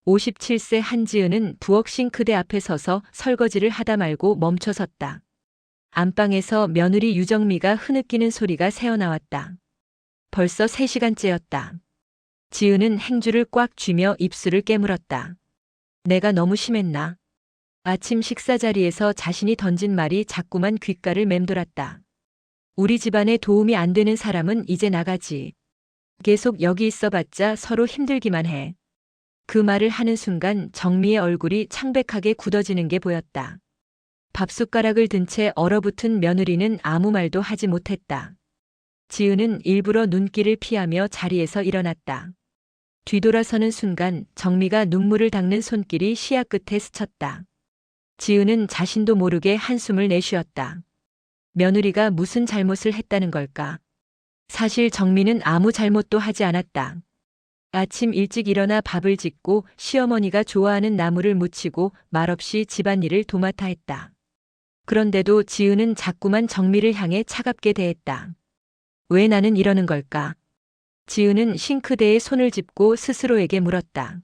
57세 한지은은 부엌 싱크대 앞에 서서 설거지를 하다 말고 멈춰섰다. 안방에서 며느리 유정미가 흐느끼는 소리가 새어나왔다. 벌써 3시간째였다. 지은은 행주를 꽉 쥐며 입술을 깨물었다. 내가 너무 심했나? 아침 식사 자리에서 자신이 던진 말이 자꾸만 귓가를 맴돌았다. 우리 집안에 도움이 안 되는 사람은 이제 나가지. 계속 여기 있어봤자 서로 힘들기만 해. 그 말을 하는 순간 정미의 얼굴이 창백하게 굳어지는 게 보였다. 밥숟가락을 든 채 얼어붙은 며느리는 아무 말도 하지 못했다. 지은은 일부러 눈길을 피하며 자리에서 일어났다. 뒤돌아서는 순간 정미가 눈물을 닦는 손길이 시야 끝에 스쳤다. 지은은 자신도 모르게 한숨을 내쉬었다. 며느리가 무슨 잘못을 했다는 걸까? 사실 정미는 아무 잘못도 하지 않았다. 아침 일찍 일어나 밥을 짓고 시어머니가 좋아하는 나물을 무치고 말없이 집안일을 도맡아 했다. 그런데도 지은은 자꾸만 정미를 향해 차갑게 대했다. 왜 나는 이러는 걸까? 지은은 싱크대에 손을 짚고 스스로에게 물었다.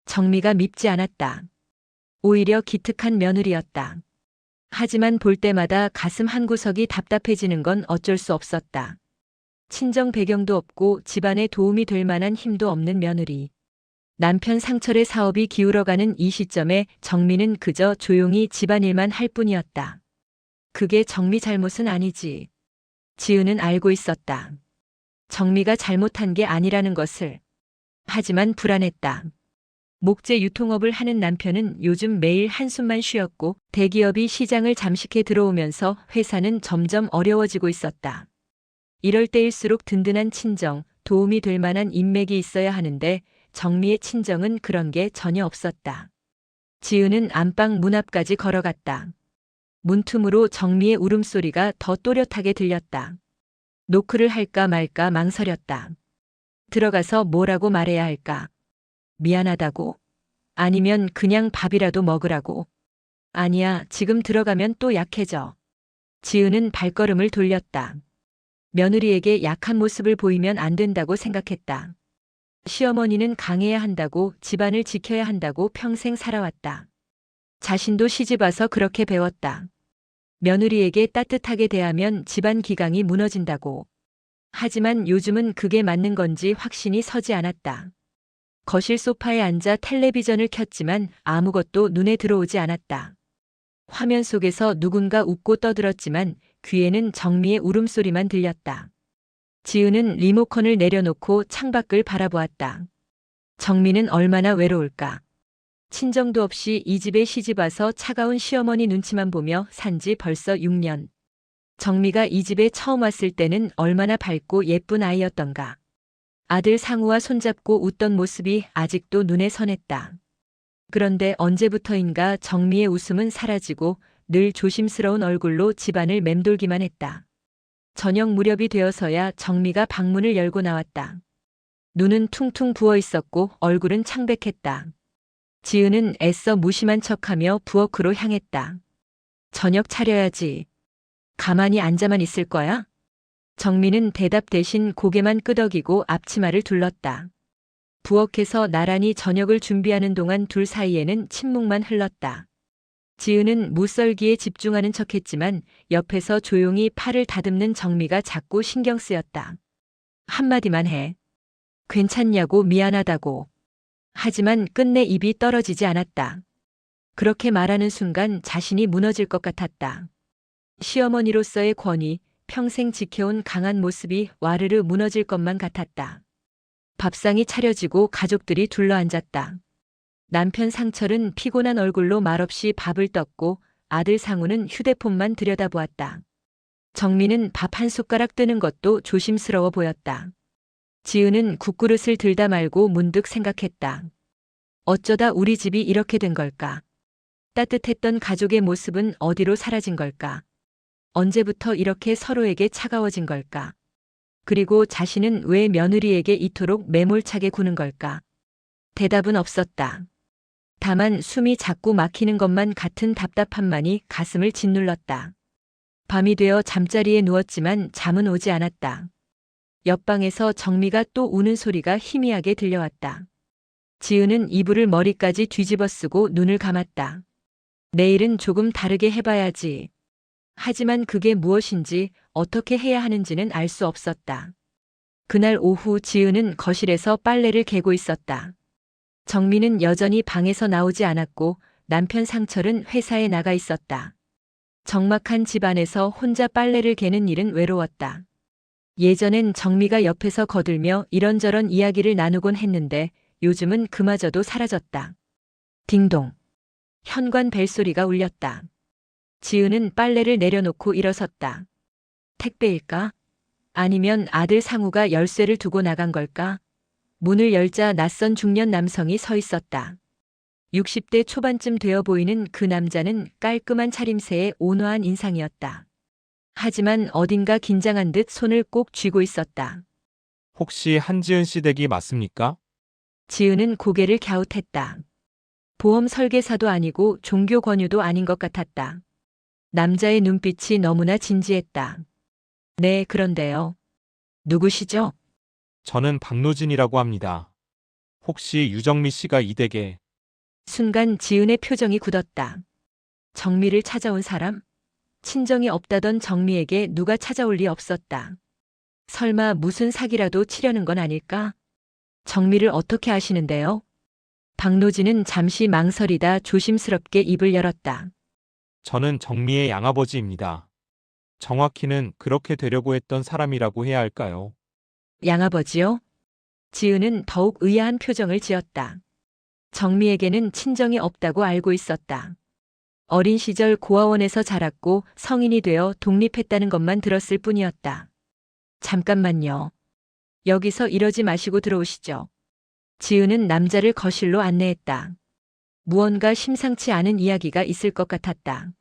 정미가 밉지 않았다. 오히려 기특한 며느리였다. 하지만 볼 때마다 가슴 한구석이 답답해지는 건 어쩔 수 없었다. 친정 배경도 없고 집안에 도움이 될 만한 힘도 없는 며느리. 남편 상철의 사업이 기울어가는 이 시점에 정미는 그저 조용히 집안일만 할 뿐이었다. 그게 정미 잘못은 아니지. 지은은 알고 있었다. 정미가 잘못한 게 아니라는 것을. 하지만 불안했다. 목재 유통업을 하는 남편은 요즘 매일 한숨만 쉬었고 대기업이 시장을 잠식해 들어오면서 회사는 점점 어려워지고 있었다. 이럴 때일수록 든든한 친정, 도움이 될 만한 인맥이 있어야 하는데 정미의 친정은 그런 게 전혀 없었다. 지은은 안방 문 앞까지 걸어갔다. 문틈으로 정미의 울음소리가 더 또렷하게 들렸다. 노크를 할까 말까 망설였다. 들어가서 뭐라고 말해야 할까? 미안하다고? 아니면 그냥 밥이라도 먹으라고? 아니야, 지금 들어가면 또 약해져. 지은은 발걸음을 돌렸다. 며느리에게 약한 모습을 보이면 안 된다고 생각했다. 시어머니는 강해야 한다고, 집안을 지켜야 한다고 평생 살아왔다. 자신도 시집와서 그렇게 배웠다. 며느리에게 따뜻하게 대하면 집안 기강이 무너진다고. 하지만 요즘은 그게 맞는 건지 확신이 서지 않았다. 거실 소파에 앉아 텔레비전을 켰지만 아무것도 눈에 들어오지 않았다. 화면 속에서 누군가 웃고 떠들었지만 귀에는 정미의 울음소리만 들렸다. 지은은 리모컨을 내려놓고 창밖을 바라보았다. 정미는 얼마나 외로울까. 친정도 없이 이 집에 시집와서 차가운 시어머니 눈치만 보며 산지 벌써 6년. 정미가 이 집에 처음 왔을 때는 얼마나 밝고 예쁜 아이였던가. 아들 상우와 손잡고 웃던 모습이 아직도 눈에 선했다. 그런데 언제부터인가 정미의 웃음은 사라지고 늘 조심스러운 얼굴로 집안을 맴돌기만 했다. 저녁 무렵이 되어서야 정미가 방문을 열고 나왔다. 눈은 퉁퉁 부어 있었고 얼굴은 창백했다. 지은은 애써 무심한 척하며 부엌으로 향했다. 저녁 차려야지. 가만히 앉아만 있을 거야? 정미는 대답 대신 고개만 끄덕이고 앞치마를 둘렀다. 부엌에서 나란히 저녁을 준비하는 동안 둘 사이에는 침묵만 흘렀다. 지은은 무썰기에 집중하는 척했지만 옆에서 조용히 팔을 다듬는 정미가 자꾸 신경 쓰였다. 한마디만 해. 괜찮냐고 미안하다고. 하지만 끝내 입이 떨어지지 않았다. 그렇게 말하는 순간 자신이 무너질 것 같았다. 시어머니로서의 권위, 평생 지켜온 강한 모습이 와르르 무너질 것만 같았다. 밥상이 차려지고 가족들이 둘러앉았다. 남편 상철은 피곤한 얼굴로 말없이 밥을 떴고 아들 상우는 휴대폰만 들여다보았다. 정미는 밥 한 숟가락 뜨는 것도 조심스러워 보였다. 지은은 국그릇을 들다 말고 문득 생각했다. 어쩌다 우리 집이 이렇게 된 걸까? 따뜻했던 가족의 모습은 어디로 사라진 걸까? 언제부터 이렇게 서로에게 차가워진 걸까? 그리고 자신은 왜 며느리에게 이토록 매몰차게 구는 걸까? 대답은 없었다. 다만 숨이 자꾸 막히는 것만 같은 답답함만이 가슴을 짓눌렀다. 밤이 되어 잠자리에 누웠지만 잠은 오지 않았다. 옆방에서 정미가 또 우는 소리가 희미하게 들려왔다. 지은은 이불을 머리까지 뒤집어 쓰고 눈을 감았다. 내일은 조금 다르게 해봐야지. 하지만 그게 무엇인지 어떻게 해야 하는지는 알 수 없었다. 그날 오후 지은은 거실에서 빨래를 개고 있었다. 정미는 여전히 방에서 나오지 않았고 남편 상철은 회사에 나가 있었다. 적막한 집안에서 혼자 빨래를 개는 일은 외로웠다. 예전엔 정미가 옆에서 거들며 이런저런 이야기를 나누곤 했는데 요즘은 그마저도 사라졌다. 딩동. 현관 벨소리가 울렸다. 지은은 빨래를 내려놓고 일어섰다. 택배일까? 아니면 아들 상우가 열쇠를 두고 나간 걸까? 문을 열자 낯선 중년 남성이 서 있었다. 60대 초반쯤 되어 보이는 그 남자는 깔끔한 차림새에 온화한 인상이었다. 하지만 어딘가 긴장한 듯 손을 꼭 쥐고 있었다. 혹시 한지은 씨 댁이 맞습니까? 지은은 고개를 갸웃했다. 보험 설계사도 아니고 종교 권유도 아닌 것 같았다. 남자의 눈빛이 너무나 진지했다. 네, 그런데요. 누구시죠? 저는 박노진이라고 합니다. 혹시 유정미 씨가 이 댁에 순간 지은의 표정이 굳었다. 정미를 찾아온 사람? 친정이 없다던 정미에게 누가 찾아올 리 없었다. 설마 무슨 사기라도 치려는 건 아닐까? 정미를 어떻게 아시는데요? 박노진은 잠시 망설이다 조심스럽게 입을 열었다. 저는 정미의 양아버지입니다. 정확히는 그렇게 되려고 했던 사람이라고 해야 할까요? 양아버지요? 지은은 더욱 의아한 표정을 지었다. 정미에게는 친정이 없다고 알고 있었다. 어린 시절 고아원에서 자랐고 성인이 되어 독립했다는 것만 들었을 뿐이었다. 잠깐만요. 여기서 이러지 마시고 들어오시죠. 지은은 남자를 거실로 안내했다. 무언가 심상치 않은 이야기가 있을 것 같았다.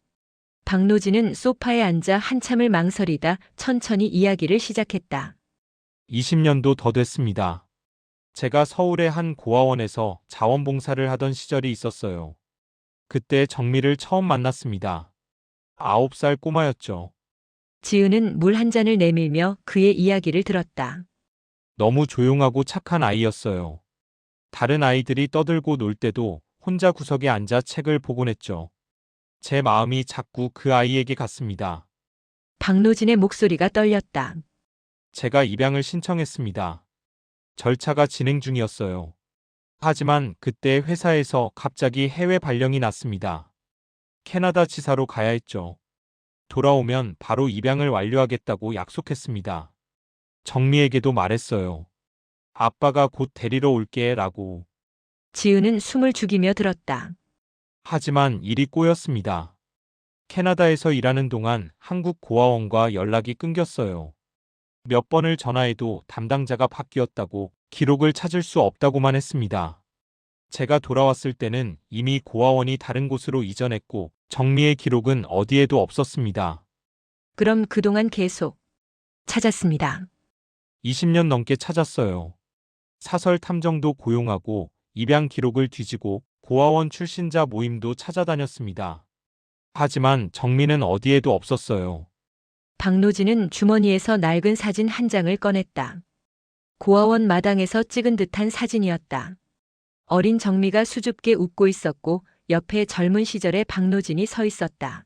박노진은 소파에 앉아 한참을 망설이다 천천히 이야기를 시작했다. 20년도 더 됐습니다. 제가 서울의 한 고아원에서 자원봉사를 하던 시절이 있었어요. 그때 정미를 처음 만났습니다. 9살 꼬마였죠. 지은은 물 한 잔을 내밀며 그의 이야기를 들었다. 너무 조용하고 착한 아이였어요. 다른 아이들이 떠들고 놀 때도 혼자 구석에 앉아 책을 보곤 했죠. 제 마음이 자꾸 그 아이에게 갔습니다. 박노진의 목소리가 떨렸다. 제가 입양을 신청했습니다. 절차가 진행 중이었어요. 하지만 그때 회사에서 갑자기 해외 발령이 났습니다. 캐나다 지사로 가야 했죠. 돌아오면 바로 입양을 완료하겠다고 약속했습니다. 정미에게도 말했어요. 아빠가 곧 데리러 올게 라고. 지은은 숨을 죽이며 들었다. 하지만 일이 꼬였습니다. 캐나다에서 일하는 동안 한국 고아원과 연락이 끊겼어요. 몇 번을 전화해도 담당자가 바뀌었다고 기록을 찾을 수 없다고만 했습니다. 제가 돌아왔을 때는 이미 고아원이 다른 곳으로 이전했고 정미의 기록은 어디에도 없었습니다. 그럼 그동안 계속 찾았습니다. 20년 넘게 찾았어요. 사설 탐정도 고용하고 입양 기록을 뒤지고 고아원 출신자 모임도 찾아다녔습니다. 하지만 정미는 어디에도 없었어요. 박노진은 주머니에서 낡은 사진 한 장을 꺼냈다. 고아원 마당에서 찍은 듯한 사진이었다. 어린 정미가 수줍게 웃고 있었고 옆에 젊은 시절의 박노진이 서 있었다.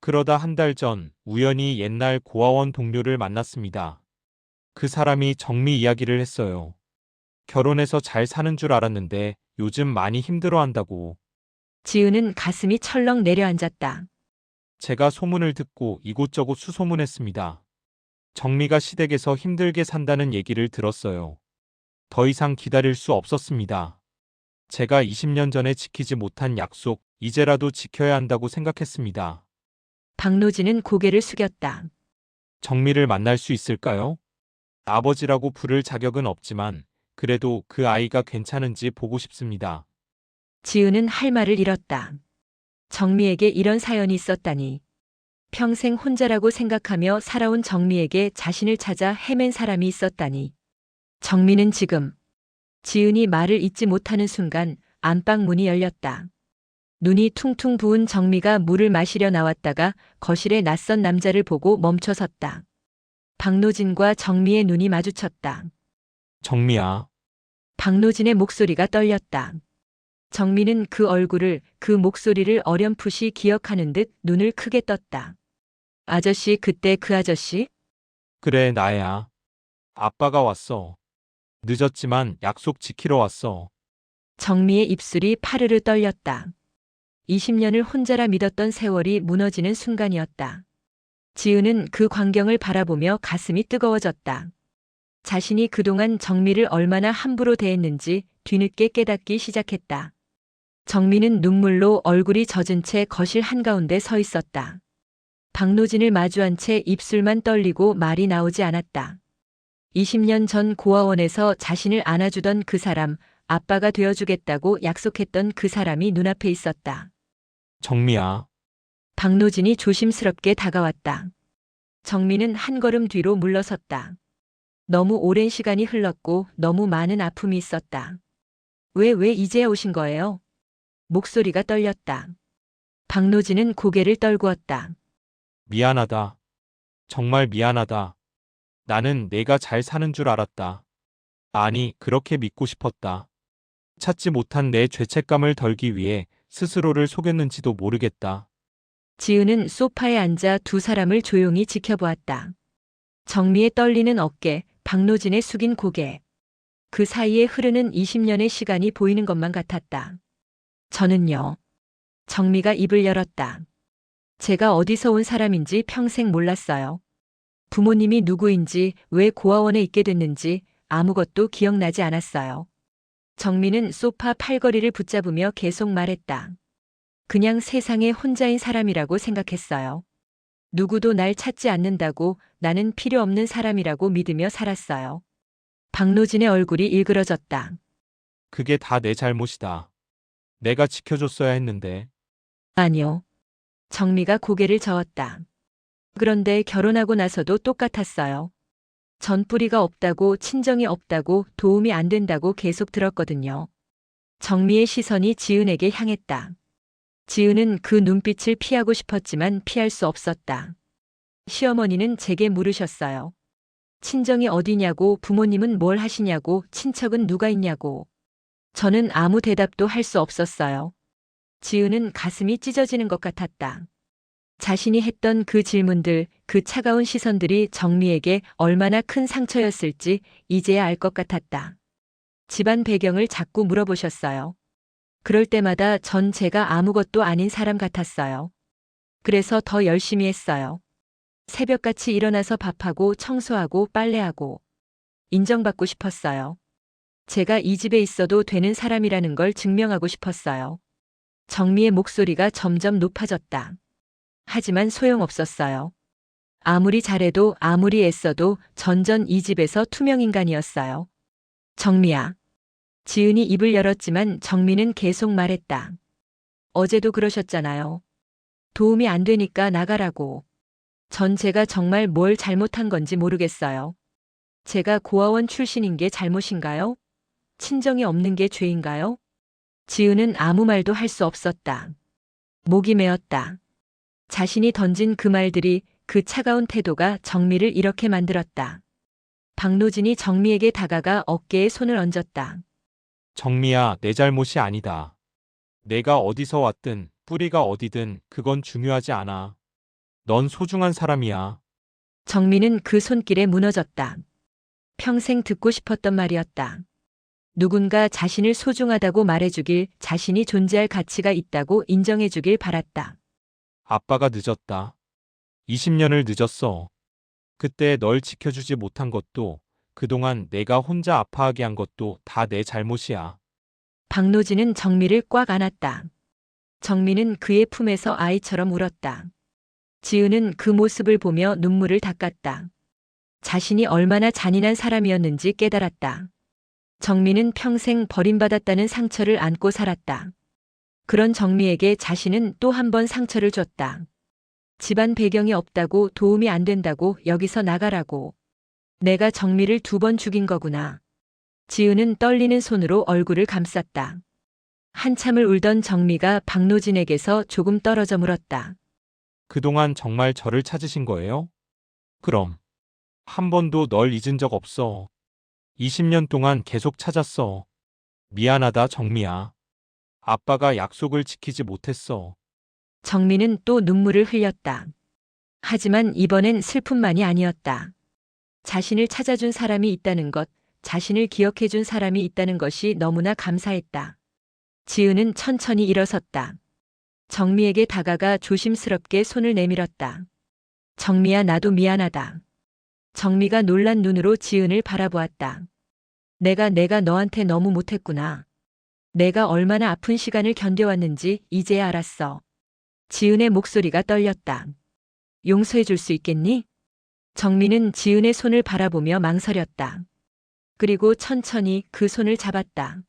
그러다 한 달 전 우연히 옛날 고아원 동료를 만났습니다. 그 사람이 정미 이야기를 했어요. 결혼해서 잘 사는 줄 알았는데 요즘 많이 힘들어한다고. 지은은 가슴이 철렁 내려앉았다. 제가 소문을 듣고 이곳저곳 수소문했습니다. 정미가 시댁에서 힘들게 산다는 얘기를 들었어요. 더 이상 기다릴 수 없었습니다. 제가 20년 전에 지키지 못한 약속, 이제라도 지켜야 한다고 생각했습니다. 박노진은 고개를 숙였다. 정미를 만날 수 있을까요? 아버지라고 부를 자격은 없지만 그래도 그 아이가 괜찮은지 보고 싶습니다. 지은은 할 말을 잃었다. 정미에게 이런 사연이 있었다니. 평생 혼자라고 생각하며 살아온 정미에게 자신을 찾아 헤맨 사람이 있었다니. 정미는 지금 지은이 말을 잇지 못하는 순간 안방 문이 열렸다. 눈이 퉁퉁 부은 정미가 물을 마시려 나왔다가 거실에 낯선 남자를 보고 멈춰섰다. 박노진과 정미의 눈이 마주쳤다. 정미야, 박노진의 목소리가 떨렸다. 정미는 그 얼굴을, 그 목소리를 어렴풋이 기억하는 듯 눈을 크게 떴다. 아저씨, 그때 그 아저씨? 그래, 나야. 아빠가 왔어. 늦었지만 약속 지키러 왔어. 정미의 입술이 파르르 떨렸다. 20년을 혼자라 믿었던 세월이 무너지는 순간이었다. 지은은 그 광경을 바라보며 가슴이 뜨거워졌다. 자신이 그동안 정미를 얼마나 함부로 대했는지 뒤늦게 깨닫기 시작했다. 정미는 눈물로 얼굴이 젖은 채 거실 한가운데 서 있었다. 박노진을 마주한 채 입술만 떨리고 말이 나오지 않았다. 20년 전 고아원에서 자신을 안아주던 그 사람, 아빠가 되어주겠다고 약속했던 그 사람이 눈앞에 있었다. 정미야. 박노진이 조심스럽게 다가왔다. 정미는 한 걸음 뒤로 물러섰다. 너무 오랜 시간이 흘렀고 너무 많은 아픔이 있었다. 왜 이제야 오신 거예요? 목소리가 떨렸다. 박노진은 고개를 떨구었다. 미안하다. 정말 미안하다. 나는 내가 잘 사는 줄 알았다. 아니, 그렇게 믿고 싶었다. 찾지 못한 내 죄책감을 덜기 위해 스스로를 속였는지도 모르겠다. 지은은 소파에 앉아 두 사람을 조용히 지켜보았다. 정미의 떨리는 어깨, 박노진의 숙인 고개. 그 사이에 흐르는 20년의 시간이 보이는 것만 같았다. 저는요. 정미가 입을 열었다. 제가 어디서 온 사람인지 평생 몰랐어요. 부모님이 누구인지, 왜 고아원에 있게 됐는지 아무것도 기억나지 않았어요. 정미는 소파 팔걸이를 붙잡으며 계속 말했다. 그냥 세상에 혼자인 사람이라고 생각했어요. 누구도 날 찾지 않는다고, 나는 필요 없는 사람이라고 믿으며 살았어요. 박노진의 얼굴이 일그러졌다. 그게 다 내 잘못이다. 내가 지켜줬어야 했는데. 아니요. 정미가 고개를 저었다. 그런데 결혼하고 나서도 똑같았어요. 전뿌리가 없다고, 친정이 없다고, 도움이 안 된다고 계속 들었거든요. 정미의 시선이 지은에게 향했다. 지은은 그 눈빛을 피하고 싶었지만 피할 수 없었다. 시어머니는 제게 물으셨어요. 친정이 어디냐고, 부모님은 뭘 하시냐고, 친척은 누가 있냐고. 저는 아무 대답도 할 수 없었어요. 지은은 가슴이 찢어지는 것 같았다. 자신이 했던 그 질문들, 그 차가운 시선들이 정미에게 얼마나 큰 상처였을지 이제야 알 것 같았다. 집안 배경을 자꾸 물어보셨어요. 그럴 때마다 전 제가 아무것도 아닌 사람 같았어요. 그래서 더 열심히 했어요. 새벽같이 일어나서 밥하고 청소하고 빨래하고 인정받고 싶었어요. 제가 이 집에 있어도 되는 사람이라는 걸 증명하고 싶었어요. 정미의 목소리가 점점 높아졌다. 하지만 소용없었어요. 아무리 잘해도 아무리 애써도 전전 이 집에서 투명인간이었어요. 정미야. 지은이 입을 열었지만 정미는 계속 말했다. 어제도 그러셨잖아요. 도움이 안 되니까 나가라고. 전 제가 정말 뭘 잘못한 건지 모르겠어요. 제가 고아원 출신인 게 잘못인가요? 친정이 없는 게 죄인가요? 지은은 아무 말도 할 수 없었다. 목이 메었다. 자신이 던진 그 말들이, 그 차가운 태도가 정미를 이렇게 만들었다. 박노진이 정미에게 다가가 어깨에 손을 얹었다. 정미야, 내 잘못이 아니다. 내가 어디서 왔든 뿌리가 어디든 그건 중요하지 않아. 넌 소중한 사람이야. 정미는 그 손길에 무너졌다. 평생 듣고 싶었던 말이었다. 누군가 자신을 소중하다고 말해주길, 자신이 존재할 가치가 있다고 인정해주길 바랐다. 아빠가 늦었다. 20년을 늦었어. 그때 널 지켜주지 못한 것도, 그동안 내가 혼자 아파하게 한 것도 다 내 잘못이야. 박노진은 정미를 꽉 안았다. 정미는 그의 품에서 아이처럼 울었다. 지은은 그 모습을 보며 눈물을 닦았다. 자신이 얼마나 잔인한 사람이었는지 깨달았다. 정미는 평생 버림받았다는 상처를 안고 살았다. 그런 정미에게 자신은 또 한 번 상처를 줬다. 집안 배경이 없다고, 도움이 안 된다고, 여기서 나가라고. 내가 정미를 2번 죽인 거구나. 지은은 떨리는 손으로 얼굴을 감쌌다. 한참을 울던 정미가 박노진에게서 조금 떨어져 물었다. 그동안 정말 저를 찾으신 거예요? 그럼. 한 번도 널 잊은 적 없어. 20년 동안 계속 찾았어. 미안하다, 정미야. 아빠가 약속을 지키지 못했어. 정미는 또 눈물을 흘렸다. 하지만 이번엔 슬픔만이 아니었다. 자신을 찾아준 사람이 있다는 것, 자신을 기억해준 사람이 있다는 것이 너무나 감사했다. 지은은 천천히 일어섰다. 정미에게 다가가 조심스럽게 손을 내밀었다. 정미야, 나도 미안하다. 정미가 놀란 눈으로 지은을 바라보았다. 내가 너한테 너무 못했구나. 내가 얼마나 아픈 시간을 견뎌왔는지 이제야 알았어. 지은의 목소리가 떨렸다. 용서해 줄 수 있겠니? 정미는 지은의 손을 바라보며 망설였다. 그리고 천천히 그 손을 잡았다.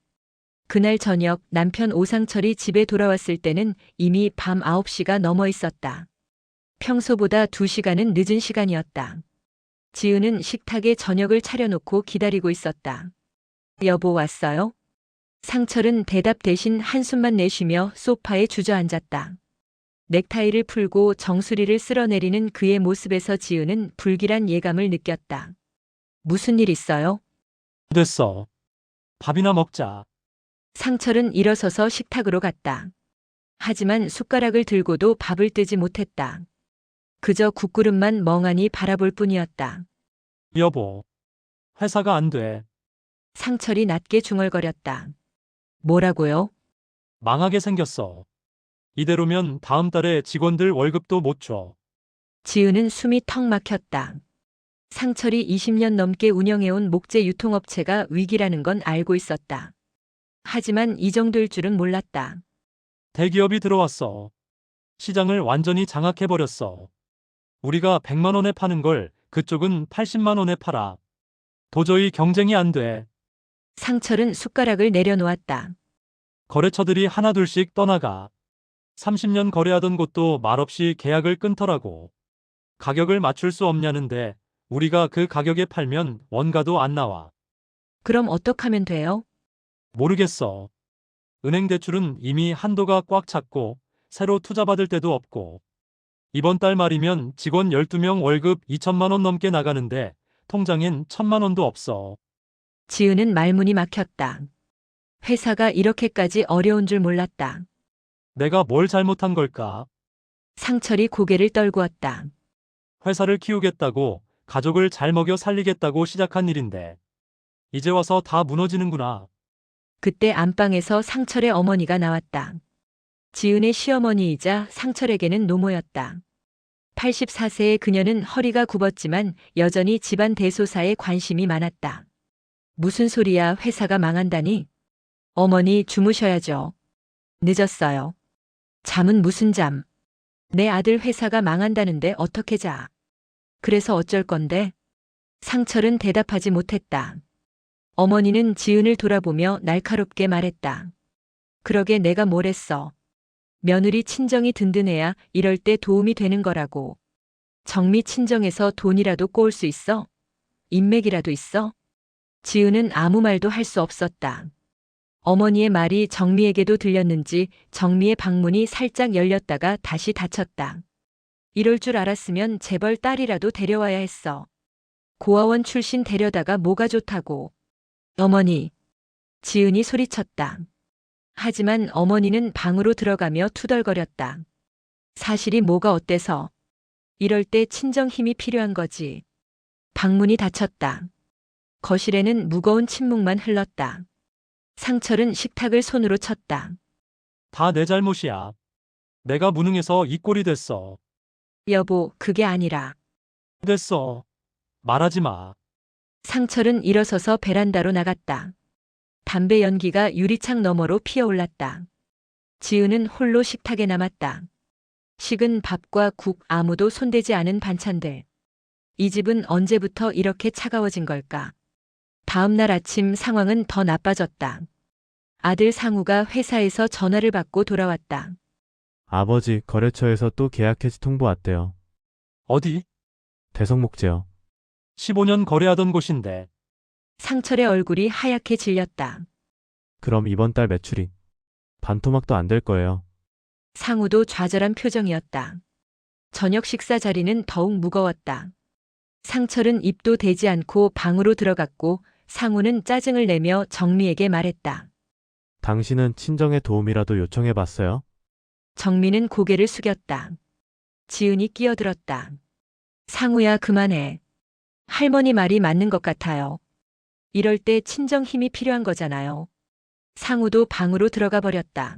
그날 저녁 남편 오상철이 집에 돌아왔을 때는 이미 밤 9시가 넘어 있었다. 평소보다 2시간은 늦은 시간이었다. 지은은 식탁에 저녁을 차려놓고 기다리고 있었다. 여보, 왔어요? 상철은 대답 대신 한숨만 내쉬며 소파에 주저앉았다. 넥타이를 풀고 정수리를 쓸어내리는 그의 모습에서 지은은 불길한 예감을 느꼈다. 무슨 일 있어요? 됐어. 밥이나 먹자. 상철은 일어서서 식탁으로 갔다. 하지만 숟가락을 들고도 밥을 뜨지 못했다. 그저 국그릇만 멍하니 바라볼 뿐이었다. 여보. 회사가 안 돼. 상철이 낮게 중얼거렸다. 뭐라고요? 망하게 생겼어. 이대로면 다음 달에 직원들 월급도 못 줘. 지은은 숨이 턱 막혔다. 상철이 20년 넘게 운영해온 목재 유통업체가 위기라는 건 알고 있었다. 하지만 이 정도일 줄은 몰랐다. 대기업이 들어왔어. 시장을 완전히 장악해버렸어. 우리가 100만 원에 파는 걸 그쪽은 80만 원에 팔아. 도저히 경쟁이 안 돼. 상철은 숟가락을 내려놓았다. 거래처들이 하나둘씩 떠나가. 30년 거래하던 곳도 말없이 계약을 끊더라고. 가격을 맞출 수 없냐는데 우리가 그 가격에 팔면 원가도 안 나와. 그럼 어떡하면 돼요? 모르겠어. 은행 대출은 이미 한도가 꽉 찼고 새로 투자받을 데도 없고 이번 달 말이면 직원 12명 월급 2천만 원 넘게 나가는데 통장엔 1천만 원도 없어. 지은은 말문이 막혔다. 회사가 이렇게까지 어려운 줄 몰랐다. 내가 뭘 잘못한 걸까? 상철이 고개를 떨구었다. 회사를 키우겠다고 가족을 잘 먹여 살리겠다고 시작한 일인데 이제 와서 다 무너지는구나. 그때 안방에서 상철의 어머니가 나왔다. 지은의 시어머니이자 상철에게는 노모였다. 84세의 그녀는 허리가 굽었지만 여전히 집안 대소사에 관심이 많았다. 무슨 소리야, 회사가 망한다니? 어머니, 주무셔야죠. 늦었어요. 잠은 무슨 잠? 내 아들 회사가 망한다는데 어떻게 자? 그래서 어쩔 건데? 상철은 대답하지 못했다. 어머니는 지은을 돌아보며 날카롭게 말했다. 그러게 내가 뭘 했어. 며느리 친정이 든든해야 이럴 때 도움이 되는 거라고. 정미 친정에서 돈이라도 꼬을 수 있어? 인맥이라도 있어? 지은은 아무 말도 할 수 없었다. 어머니의 말이 정미에게도 들렸는지 정미의 방문이 살짝 열렸다가 다시 닫혔다. 이럴 줄 알았으면 재벌 딸이라도 데려와야 했어. 고아원 출신 데려다가 뭐가 좋다고. 어머니. 지은이 소리쳤다. 하지만 어머니는 방으로 들어가며 투덜거렸다. 사실이 뭐가 어때서? 이럴 때 친정 힘이 필요한 거지. 방문이 닫혔다. 거실에는 무거운 침묵만 흘렀다. 상철은 식탁을 손으로 쳤다. 다 내 잘못이야. 내가 무능해서 이 꼴이 됐어. 여보, 그게 아니라. 됐어. 말하지 마. 상철은 일어서서 베란다로 나갔다. 담배 연기가 유리창 너머로 피어올랐다. 지은은 홀로 식탁에 남았다. 식은 밥과 국, 아무도 손대지 않은 반찬들. 이 집은 언제부터 이렇게 차가워진 걸까? 다음 날 아침 상황은 더 나빠졌다. 아들 상우가 회사에서 전화를 받고 돌아왔다. 아버지, 거래처에서 또 계약 해지 통보 왔대요. 어디? 대성목재요. 15년 거래하던 곳인데. 상철의 얼굴이 하얗게 질렸다. 그럼 이번 달 매출이 반토막도 안 될 거예요. 상우도 좌절한 표정이었다. 저녁 식사 자리는 더욱 무거웠다. 상철은 입도 대지 않고 방으로 들어갔고 상우는 짜증을 내며 정미에게 말했다. 당신은 친정의 도움이라도 요청해 봤어요? 정민은 고개를 숙였다. 지은이 끼어들었다. 상우야, 그만해. 할머니 말이 맞는 것 같아요. 이럴 때 친정 힘이 필요한 거잖아요. 상우도 방으로 들어가 버렸다.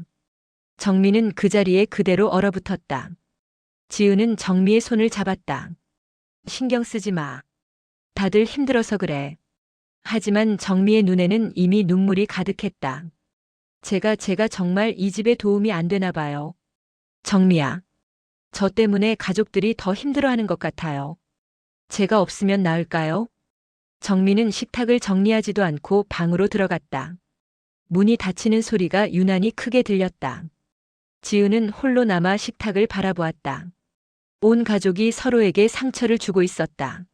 정미는 그 자리에 그대로 얼어붙었다. 지은은 정미의 손을 잡았다. 신경 쓰지 마. 다들 힘들어서 그래. 하지만 정미의 눈에는 이미 눈물이 가득했다. 제가 정말 이 집에 도움이 안 되나 봐요. 정미야. 저 때문에 가족들이 더 힘들어하는 것 같아요. 제가 없으면 나을까요? 정미는 식탁을 정리하지도 않고 방으로 들어갔다. 문이 닫히는 소리가 유난히 크게 들렸다. 지은은 홀로 남아 식탁을 바라보았다. 온 가족이 서로에게 상처를 주고 있었다.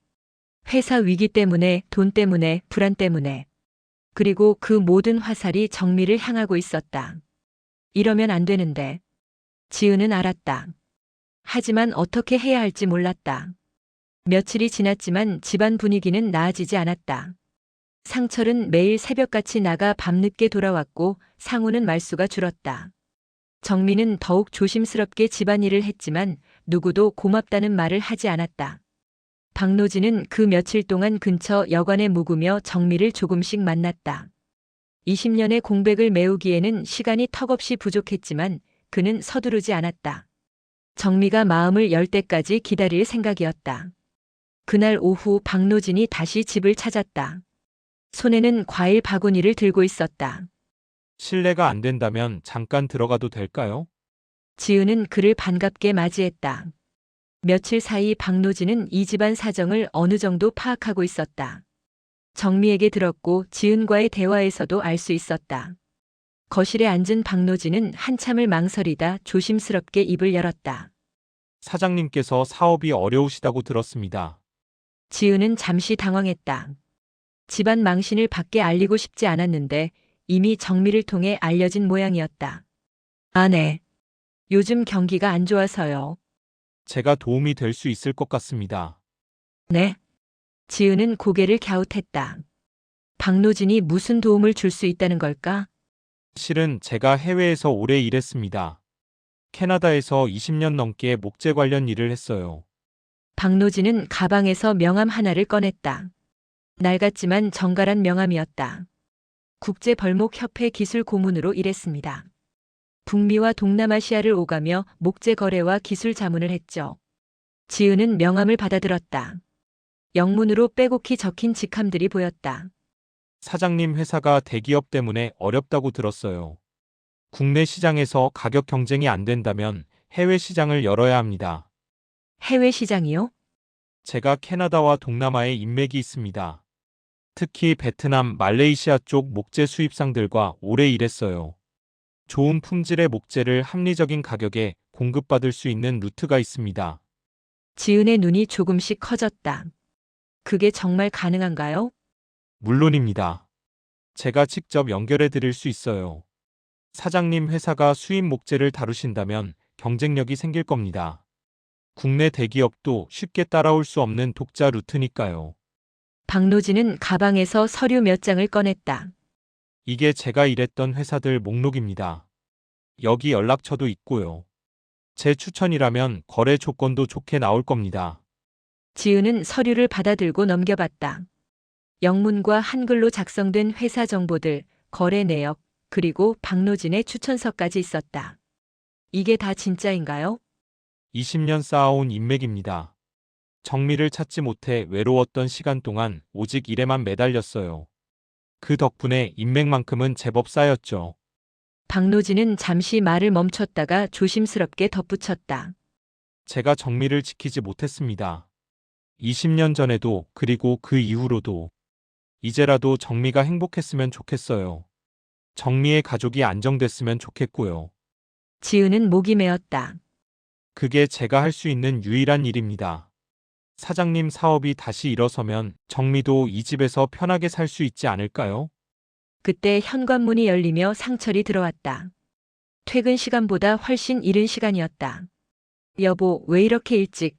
회사 위기 때문에, 돈 때문에, 불안 때문에. 그리고 그 모든 화살이 정미를 향하고 있었다. 이러면 안 되는데. 지은은 알았다. 하지만 어떻게 해야 할지 몰랐다. 며칠이 지났지만 집안 분위기는 나아지지 않았다. 상철은 매일 새벽같이 나가 밤늦게 돌아왔고 상우는 말수가 줄었다. 정민은 더욱 조심스럽게 집안일을 했지만 누구도 고맙다는 말을 하지 않았다. 박노진은 그 며칠 동안 근처 여관에 묵으며 정미를 조금씩 만났다. 20년의 공백을 메우기에는 시간이 턱없이 부족했지만 그는 서두르지 않았다. 정미가 마음을 열 때까지 기다릴 생각이었다. 그날 오후 박노진이 다시 집을 찾았다. 손에는 과일 바구니를 들고 있었다. 실례가 안 된다면 잠깐 들어가도 될까요? 지은은 그를 반갑게 맞이했다. 며칠 사이 박노진은 이 집안 사정을 어느 정도 파악하고 있었다. 정미에게 들었고 지은과의 대화에서도 알 수 있었다. 거실에 앉은 박노진은 한참을 망설이다 조심스럽게 입을 열었다. 사장님께서 사업이 어려우시다고 들었습니다. 지은은 잠시 당황했다. 집안 망신을 밖에 알리고 싶지 않았는데 이미 정미를 통해 알려진 모양이었다. 아, 네. 요즘 경기가 안 좋아서요. 제가 도움이 될 수 있을 것 같습니다. 네. 지은은 고개를 갸웃했다. 박노진이 무슨 도움을 줄 수 있다는 걸까? 실은 제가 해외에서 오래 일했습니다. 캐나다에서 20년 넘게 목재 관련 일을 했어요. 박노진은 가방에서 명함 하나를 꺼냈다. 낡았지만 정갈한 명함이었다. 국제벌목협회 기술 고문으로 일했습니다. 북미와 동남아시아를 오가며 목재 거래와 기술 자문을 했죠. 지은은 명함을 받아들었다. 영문으로 빼곡히 적힌 직함들이 보였다. 사장님 회사가 대기업 때문에 어렵다고 들었어요. 국내 시장에서 가격 경쟁이 안 된다면 해외 시장을 열어야 합니다. 해외 시장이요? 제가 캐나다와 동남아에 인맥이 있습니다. 특히 베트남, 말레이시아 쪽 목재 수입상들과 오래 일했어요. 좋은 품질의 목재를 합리적인 가격에 공급받을 수 있는 루트가 있습니다. 지은의 눈이 조금씩 커졌다. 그게 정말 가능한가요? 물론입니다. 제가 직접 연결해 드릴 수 있어요. 사장님 회사가 수입 목재를 다루신다면 경쟁력이 생길 겁니다. 국내 대기업도 쉽게 따라올 수 없는 독자 루트니까요. 박노진은 가방에서 서류 몇 장을 꺼냈다. 이게 제가 일했던 회사들 목록입니다. 여기 연락처도 있고요. 제 추천이라면 거래 조건도 좋게 나올 겁니다. 지은은 서류를 받아들고 넘겨봤다. 영문과 한글로 작성된 회사 정보들, 거래 내역, 그리고 박노진의 추천서까지 있었다. 이게 다 진짜인가요? 20년 쌓아온 인맥입니다. 정미를 찾지 못해 외로웠던 시간 동안 오직 일에만 매달렸어요. 그 덕분에 인맥만큼은 제법 쌓였죠. 박노진은 잠시 말을 멈췄다가 조심스럽게 덧붙였다. 제가 정미를 지키지 못했습니다. 20년 전에도 그리고 그 이후로도 이제라도 정미가 행복했으면 좋겠어요. 정미의 가족이 안정됐으면 좋겠고요. 지은은 목이 메었다. 그게 제가 할 수 있는 유일한 일입니다. 사장님 사업이 다시 일어서면 정미도 이 집에서 편하게 살 수 있지 않을까요? 그때 현관문이 열리며 상철이 들어왔다. 퇴근 시간보다 훨씬 이른 시간이었다. 여보, 왜 이렇게 일찍?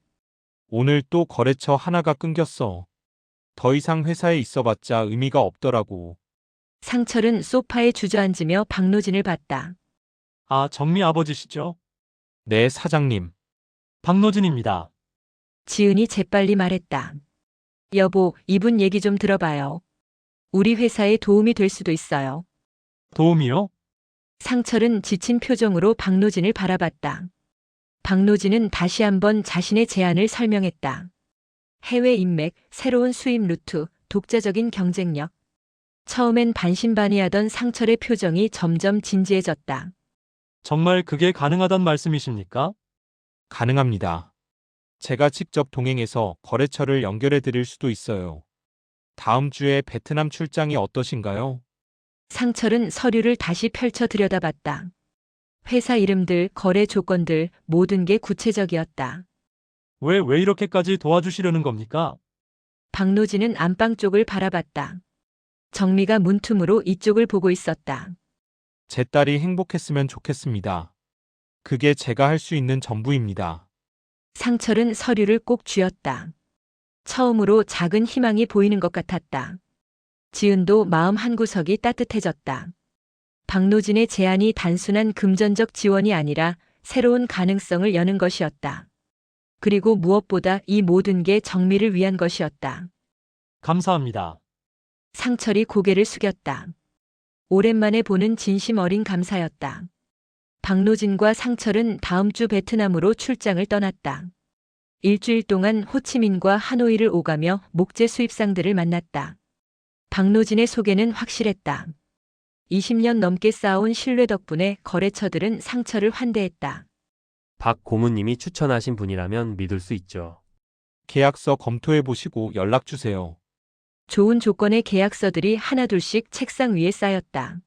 오늘 또 거래처 하나가 끊겼어. 더 이상 회사에 있어봤자 의미가 없더라고. 상철은 소파에 주저앉으며 박노진을 봤다. 아, 정미 아버지시죠? 네, 사장님. 박노진입니다. 지은이 재빨리 말했다. 여보, 이분 얘기 좀 들어봐요. 우리 회사에 도움이 될 수도 있어요. 도움이요? 상철은 지친 표정으로 박노진을 바라봤다. 박노진은 다시 한번 자신의 제안을 설명했다. 해외 인맥, 새로운 수입 루트, 독자적인 경쟁력. 처음엔 반신반의하던 상철의 표정이 점점 진지해졌다. 정말 그게 가능하단 말씀이십니까? 가능합니다. 제가 직접 동행해서 거래처를 연결해 드릴 수도 있어요. 다음 주에 베트남 출장이 어떠신가요? 상철은 서류를 다시 펼쳐 들여다봤다. 회사 이름들, 거래 조건들, 모든 게 구체적이었다. 왜 이렇게까지 도와주시려는 겁니까? 박노진은 안방 쪽을 바라봤다. 정미가 문틈으로 이쪽을 보고 있었다. 제 딸이 행복했으면 좋겠습니다. 그게 제가 할 수 있는 전부입니다. 상철은 서류를 꼭 쥐었다. 처음으로 작은 희망이 보이는 것 같았다. 지은도 마음 한구석이 따뜻해졌다. 박노진의 제안이 단순한 금전적 지원이 아니라 새로운 가능성을 여는 것이었다. 그리고 무엇보다 이 모든 게 정미를 위한 것이었다. 감사합니다. 상철이 고개를 숙였다. 오랜만에 보는 진심 어린 감사였다. 박노진과 상철은 다음 주 베트남으로 출장을 떠났다. 일주일 동안 호치민과 하노이를 오가며 목재 수입상들을 만났다. 박노진의 소개는 확실했다. 20년 넘게 쌓아온 신뢰 덕분에 거래처들은 상철을 환대했다. 박 고문님이 추천하신 분이라면 믿을 수 있죠. 계약서 검토해 보시고 연락 주세요. 좋은 조건의 계약서들이 하나둘씩 책상 위에 쌓였다.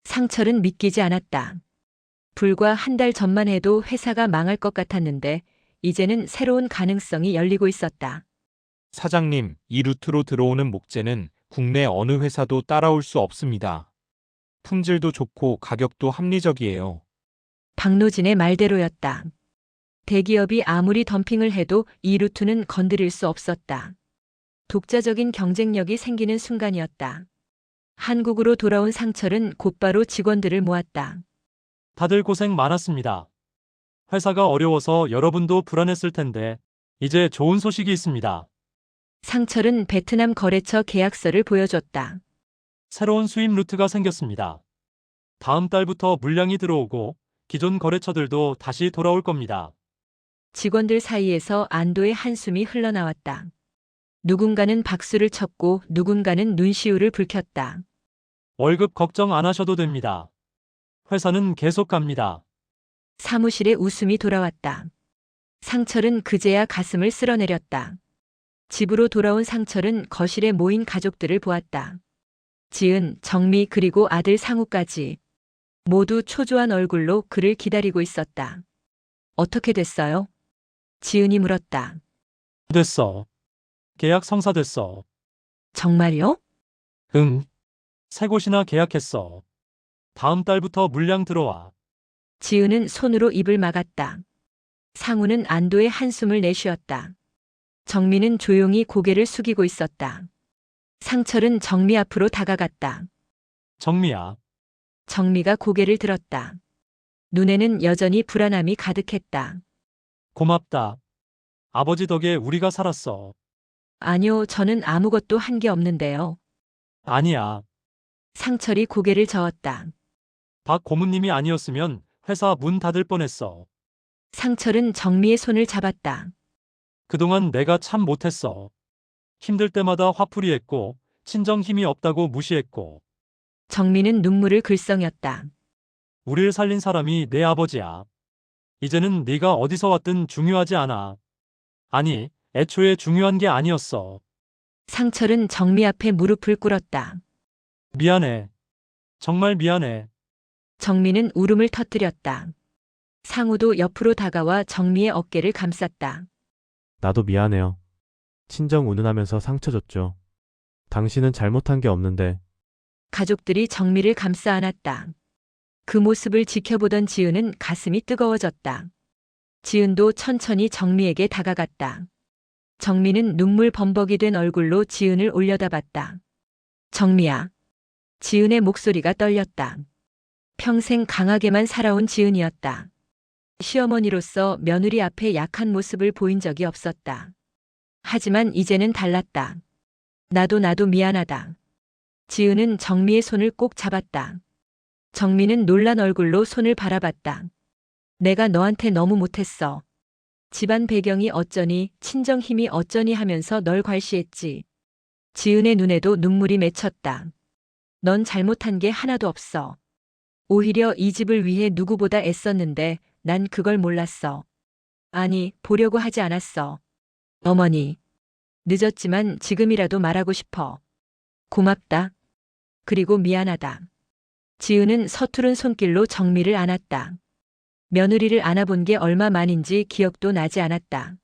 상철은 믿기지 않았다. 불과 한 달 전만 해도 회사가 망할 것 같았는데 이제는 새로운 가능성이 열리고 있었다. 사장님, 이 루트로 들어오는 목재는 국내 어느 회사도 따라올 수 없습니다. 품질도 좋고 가격도 합리적이에요. 박노진의 말대로였다. 대기업이 아무리 덤핑을 해도 이 루트는 건드릴 수 없었다. 독자적인 경쟁력이 생기는 순간이었다. 한국으로 돌아온 상철은 곧바로 직원들을 모았다. 다들 고생 많았습니다. 회사가 어려워서 여러분도 불안했을 텐데 이제 좋은 소식이 있습니다. 상철은 베트남 거래처 계약서를 보여줬다. 새로운 수입 루트가 생겼습니다. 다음 달부터 물량이 들어오고 기존 거래처들도 다시 돌아올 겁니다. 직원들 사이에서 안도의 한숨이 흘러나왔다. 누군가는 박수를 쳤고 누군가는 눈시울을 붉혔다. 월급 걱정 안 하셔도 됩니다. 회사는 계속 갑니다. 사무실에 웃음이 돌아왔다. 상철은 그제야 가슴을 쓸어내렸다. 집으로 돌아온 상철은 거실에 모인 가족들을 보았다. 지은, 정미 그리고 아들 상우까지. 모두 초조한 얼굴로 그를 기다리고 있었다. 어떻게 됐어요? 지은이 물었다. 됐어. 계약 성사됐어. 정말요? 응. 세 곳이나 계약했어. 다음 달부터 물량 들어와. 지은은 손으로 입을 막았다. 상우는 안도의 한숨을 내쉬었다. 정미는 조용히 고개를 숙이고 있었다. 상철은 정미 앞으로 다가갔다. 정미야. 정미가 고개를 들었다. 눈에는 여전히 불안함이 가득했다. 고맙다. 아버지 덕에 우리가 살았어. 아니요, 저는 아무것도 한 게 없는데요. 아니야. 상철이 고개를 저었다. 박 고문님이 아니었으면 회사 문 닫을 뻔했어. 상철은 정미의 손을 잡았다. 그동안 내가 참 못했어. 힘들 때마다 화풀이했고 친정 힘이 없다고 무시했고 정미는 눈물을 글썽였다. 우릴 살린 사람이 내 아버지야. 이제는 네가 어디서 왔든 중요하지 않아. 아니, 애초에 중요한 게 아니었어. 상철은 정미 앞에 무릎을 꿇었다. 미안해. 정말 미안해. 정미는 울음을 터뜨렸다. 상우도 옆으로 다가와 정미의 어깨를 감쌌다. 나도 미안해요. 친정 운운하면서 상처 줬죠. 당신은 잘못한 게 없는데 가족들이 정미를 감싸 안았다. 그 모습을 지켜보던 지은은 가슴이 뜨거워졌다. 지은도 천천히 정미에게 다가갔다. 정미는 눈물 범벅이 된 얼굴로 지은을 올려다봤다. 정미야. 지은의 목소리가 떨렸다. 평생 강하게만 살아온 지은이었다. 시어머니로서 며느리 앞에 약한 모습을 보인 적이 없었다. 하지만 이제는 달랐다. 나도 미안하다. 지은은 정미의 손을 꼭 잡았다. 정미는 놀란 얼굴로 손을 바라봤다. 내가 너한테 너무 못했어. 집안 배경이 어쩌니, 친정 힘이 어쩌니 하면서 널 괄시했지. 지은의 눈에도 눈물이 맺혔다. 넌 잘못한 게 하나도 없어. 오히려 이 집을 위해 누구보다 애썼는데 난 그걸 몰랐어. 아니, 보려고 하지 않았어. 어머니. 늦었지만 지금이라도 말하고 싶어. 고맙다. 그리고 미안하다. 지은은 서투른 손길로 정미를 안았다. 며느리를 안아본 게 얼마 만인지 기억도 나지 않았다.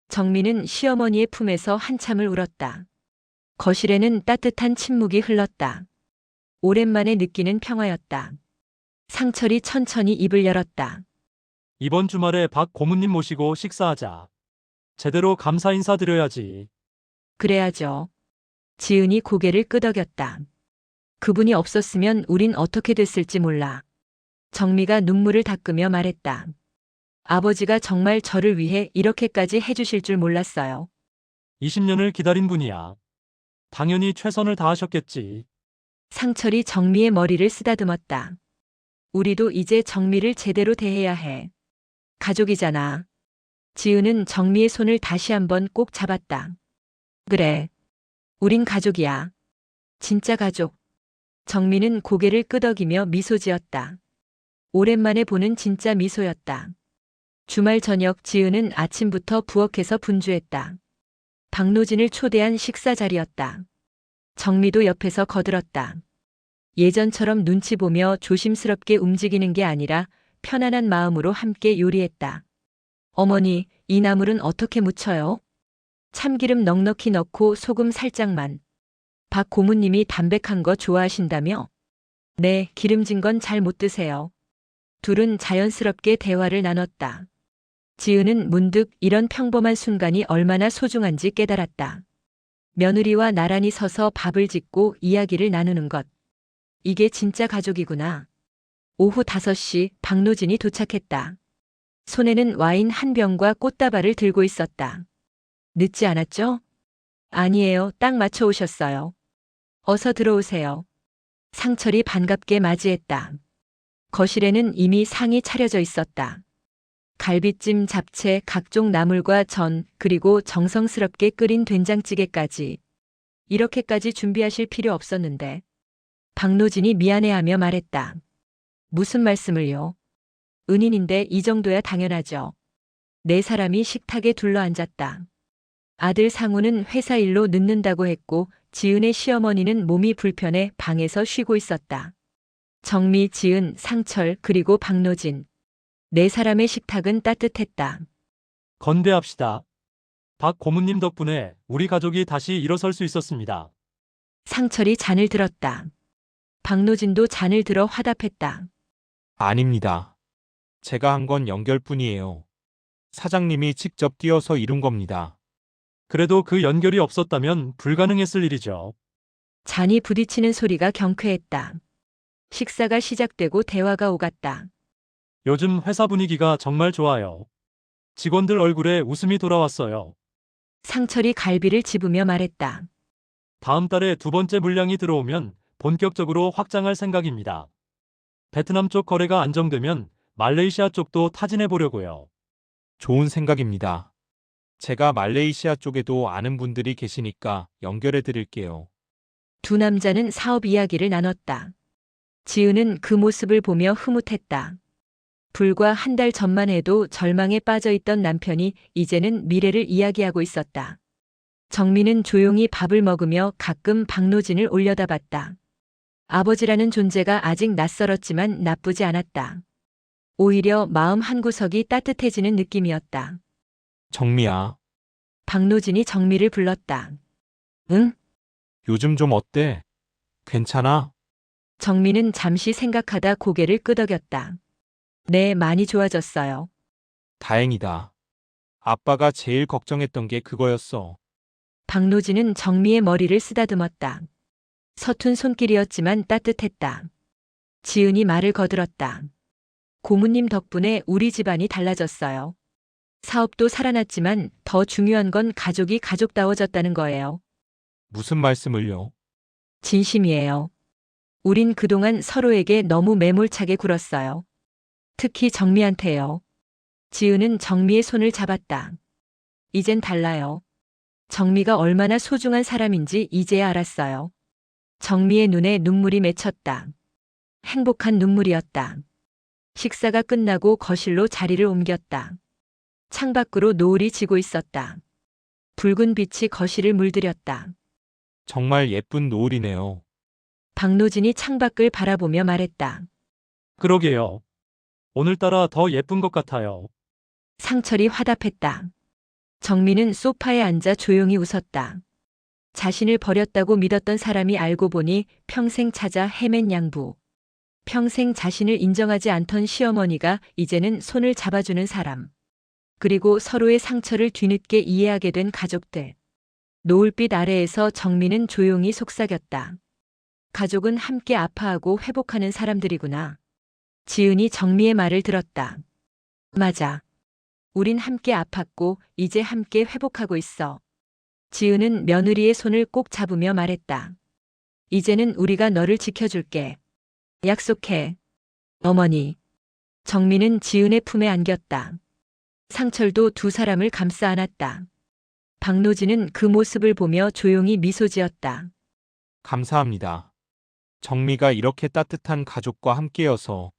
정미는 시어머니의 품에서 한참을 울었다. 거실에는 따뜻한 침묵이 흘렀다. 오랜만에 느끼는 평화였다. 상철이 천천히 입을 열었다. 이번 주말에 박 고문님 모시고 식사하자. 제대로 감사 인사 드려야지. 그래야죠. 지은이 고개를 끄덕였다. 그분이 없었으면 우린 어떻게 됐을지 몰라. 정미가 눈물을 닦으며 말했다. 아버지가 정말 저를 위해 이렇게까지 해주실 줄 몰랐어요. 20년을 기다린 분이야. 당연히 최선을 다하셨겠지. 상철이 정미의 머리를 쓰다듬었다. 우리도 이제 정미를 제대로 대해야 해. 가족이잖아. 지은은 정미의 손을 다시 한번 꼭 잡았다. 그래. 우린 가족이야. 진짜 가족. 정미는 고개를 끄덕이며 미소 지었다. 오랜만에 보는 진짜 미소였다. 주말 저녁 지은은 아침부터 부엌에서 분주했다. 박노진을 초대한 식사 자리였다. 정미도 옆에서 거들었다. 예전처럼 눈치 보며 조심스럽게 움직이는 게 아니라 편안한 마음으로 함께 요리했다. 어머니, 이 나물은 어떻게 무쳐요? 참기름 넉넉히 넣고 소금 살짝만. 박 고모님이 담백한 거 좋아하신다며? 네, 기름진 건 잘 못 드세요. 둘은 자연스럽게 대화를 나눴다. 지은은 문득 이런 평범한 순간이 얼마나 소중한지 깨달았다. 며느리와 나란히 서서 밥을 짓고 이야기를 나누는 것. 이게 진짜 가족이구나. 오후 5시 박노진이 도착했다. 손에는 와인 한 병과 꽃다발을 들고 있었다. 늦지 않았죠? 아니에요. 딱 맞춰 오셨어요. 어서 들어오세요. 상철이 반갑게 맞이했다. 거실에는 이미 상이 차려져 있었다. 갈비찜, 잡채, 각종 나물과 전, 그리고 정성스럽게 끓인 된장찌개까지. 이렇게까지 준비하실 필요 없었는데. 박노진이 미안해하며 말했다. 무슨 말씀을요? 은인인데 이 정도야 당연하죠. 네 사람이 식탁에 둘러앉았다. 아들 상우는 회사 일로 늦는다고 했고 지은의 시어머니는 몸이 불편해 방에서 쉬고 있었다. 정미, 지은, 상철 그리고 박노진. 네 사람의 식탁은 따뜻했다. 건배합시다. 박 고문님 덕분에 우리 가족이 다시 일어설 수 있었습니다. 상철이 잔을 들었다. 박노진도 잔을 들어 화답했다. 아닙니다. 제가 한 건 연결뿐이에요. 사장님이 직접 뛰어서 이룬 겁니다. 그래도 그 연결이 없었다면 불가능했을 일이죠. 잔이 부딪히는 소리가 경쾌했다. 식사가 시작되고 대화가 오갔다. 요즘 회사 분위기가 정말 좋아요. 직원들 얼굴에 웃음이 돌아왔어요. 상철이 갈비를 집으며 말했다. 다음 달에 두 번째 물량이 들어오면 본격적으로 확장할 생각입니다. 베트남 쪽 거래가 안정되면 말레이시아 쪽도 타진해 보려고요. 좋은 생각입니다. 제가 말레이시아 쪽에도 아는 분들이 계시니까 연결해 드릴게요. 두 남자는 사업 이야기를 나눴다. 지은은 그 모습을 보며 흐뭇했다. 불과 한 달 전만 해도 절망에 빠져 있던 남편이 이제는 미래를 이야기하고 있었다. 정미는 조용히 밥을 먹으며 가끔 박노진을 올려다봤다. 아버지라는 존재가 아직 낯설었지만 나쁘지 않았다. 오히려 마음 한구석이 따뜻해지는 느낌이었다. 정미야, 박노진이 정미를 불렀다. 응? 요즘 좀 어때? 괜찮아? 정미는 잠시 생각하다 고개를 끄덕였다. 네, 많이 좋아졌어요. 다행이다. 아빠가 제일 걱정했던 게 그거였어. 박노진은 정미의 머리를 쓰다듬었다. 서툰 손길이었지만 따뜻했다. 지은이 말을 거들었다. 고모님 덕분에 우리 집안이 달라졌어요. 사업도 살아났지만 더 중요한 건 가족이 가족다워졌다는 거예요. 무슨 말씀을요? 진심이에요. 우린 그동안 서로에게 너무 매몰차게 굴었어요. 특히 정미한테요. 지은은 정미의 손을 잡았다. 이젠 달라요. 정미가 얼마나 소중한 사람인지 이제야 알았어요. 정미의 눈에 눈물이 맺혔다. 행복한 눈물이었다. 식사가 끝나고 거실로 자리를 옮겼다. 창밖으로 노을이 지고 있었다. 붉은 빛이 거실을 물들였다. 정말 예쁜 노을이네요. 박노진이 창밖을 바라보며 말했다. 그러게요. 오늘따라 더 예쁜 것 같아요. 상철이 화답했다. 정민은 소파에 앉아 조용히 웃었다. 자신을 버렸다고 믿었던 사람이 알고 보니 평생 찾아 헤맨 양부. 평생 자신을 인정하지 않던 시어머니가 이제는 손을 잡아주는 사람. 그리고 서로의 상처를 뒤늦게 이해하게 된 가족들. 노을빛 아래에서 정민은 조용히 속삭였다. 가족은 함께 아파하고 회복하는 사람들이구나. 지은이 정미의 말을 들었다. 맞아. 우린 함께 아팠고 이제 함께 회복하고 있어. 지은은 며느리의 손을 꼭 잡으며 말했다. 이제는 우리가 너를 지켜줄게. 약속해. 어머니. 정민은 지은의 품에 안겼다. 상철도 두 사람을 감싸 안았다. 박노진은 그 모습을 보며 조용히 미소 지었다. 감사합니다. 정미가 이렇게 따뜻한 가족과 함께여서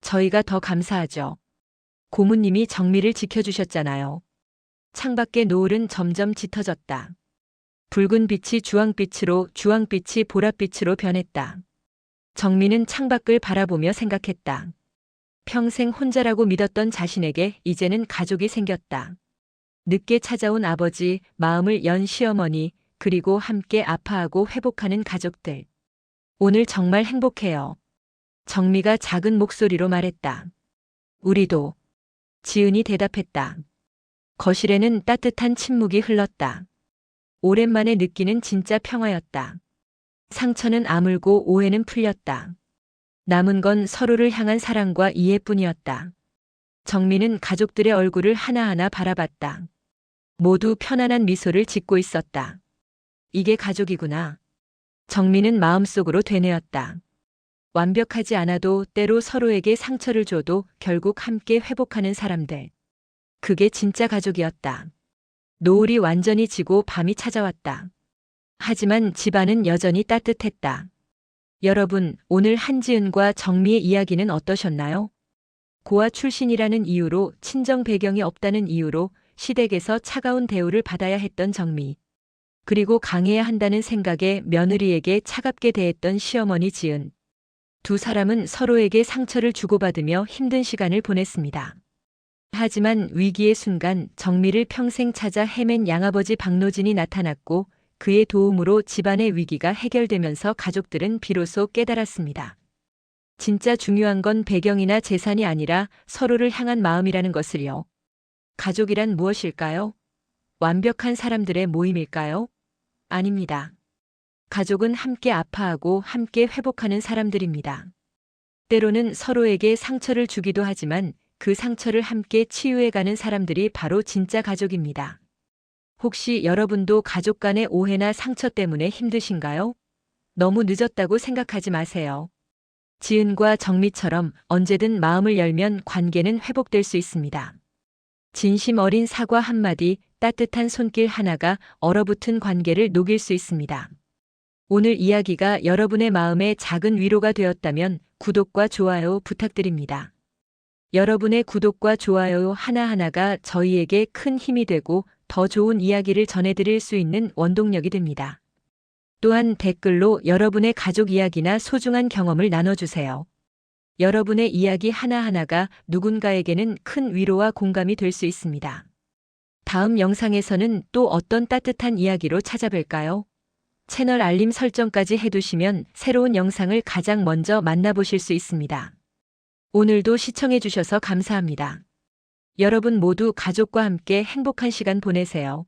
저희가 더 감사하죠. 고모님이 정미를 지켜주셨잖아요. 창밖의 노을은 점점 짙어졌다. 붉은 빛이 주황빛으로, 주황빛이 보랏빛으로 변했다. 정미는 창밖을 바라보며 생각했다. 평생 혼자라고 믿었던 자신에게 이제는 가족이 생겼다. 늦게 찾아온 아버지, 마음을 연 시어머니, 그리고 함께 아파하고 회복하는 가족들. 오늘 정말 행복해요. 정미가 작은 목소리로 말했다. 우리도. 지은이 대답했다. 거실에는 따뜻한 침묵이 흘렀다. 오랜만에 느끼는 진짜 평화였다. 상처는 아물고 오해는 풀렸다. 남은 건 서로를 향한 사랑과 이해뿐이었다. 정민은 가족들의 얼굴을 하나하나 바라봤다. 모두 편안한 미소를 짓고 있었다. 이게 가족이구나. 정민은 마음속으로 되뇌었다. 완벽하지 않아도 때로 서로에게 상처를 줘도 결국 함께 회복하는 사람들. 그게 진짜 가족이었다. 노을이 완전히 지고 밤이 찾아왔다. 하지만 집안은 여전히 따뜻했다. 여러분, 오늘 한지은과 정미의 이야기는 어떠셨나요? 고아 출신이라는 이유로, 친정 배경이 없다는 이유로 시댁에서 차가운 대우를 받아야 했던 정미. 그리고 강해야 한다는 생각에 며느리에게 차갑게 대했던 시어머니 지은. 두 사람은 서로에게 상처를 주고받으며 힘든 시간을 보냈습니다. 하지만 위기의 순간 정미를 평생 찾아 헤맨 양아버지 박노진이 나타났고 그의 도움으로 집안의 위기가 해결되면서 가족들은 비로소 깨달았습니다. 진짜 중요한 건 배경이나 재산이 아니라 서로를 향한 마음이라는 것을요. 가족이란 무엇일까요? 완벽한 사람들의 모임일까요? 아닙니다. 가족은 함께 아파하고 함께 회복하는 사람들입니다. 때로는 서로에게 상처를 주기도 하지만 그 상처를 함께 치유해가는 사람들이 바로 진짜 가족입니다. 혹시 여러분도 가족 간의 오해나 상처 때문에 힘드신가요? 너무 늦었다고 생각하지 마세요. 지은과 정미처럼 언제든 마음을 열면 관계는 회복될 수 있습니다. 진심 어린 사과 한마디, 따뜻한 손길 하나가 얼어붙은 관계를 녹일 수 있습니다. 오늘 이야기가 여러분의 마음에 작은 위로가 되었다면 구독과 좋아요 부탁드립니다. 여러분의 구독과 좋아요 하나하나가 저희에게 큰 힘이 되고 더 좋은 이야기를 전해드릴 수 있는 원동력이 됩니다. 또한 댓글로 여러분의 가족 이야기나 소중한 경험을 나눠주세요. 여러분의 이야기 하나하나가 누군가에게는 큰 위로와 공감이 될 수 있습니다. 다음 영상에서는 또 어떤 따뜻한 이야기로 찾아뵐까요? 채널 알림 설정까지 해두시면 새로운 영상을 가장 먼저 만나보실 수 있습니다. 오늘도 시청해주셔서 감사합니다. 여러분 모두 가족과 함께 행복한 시간 보내세요.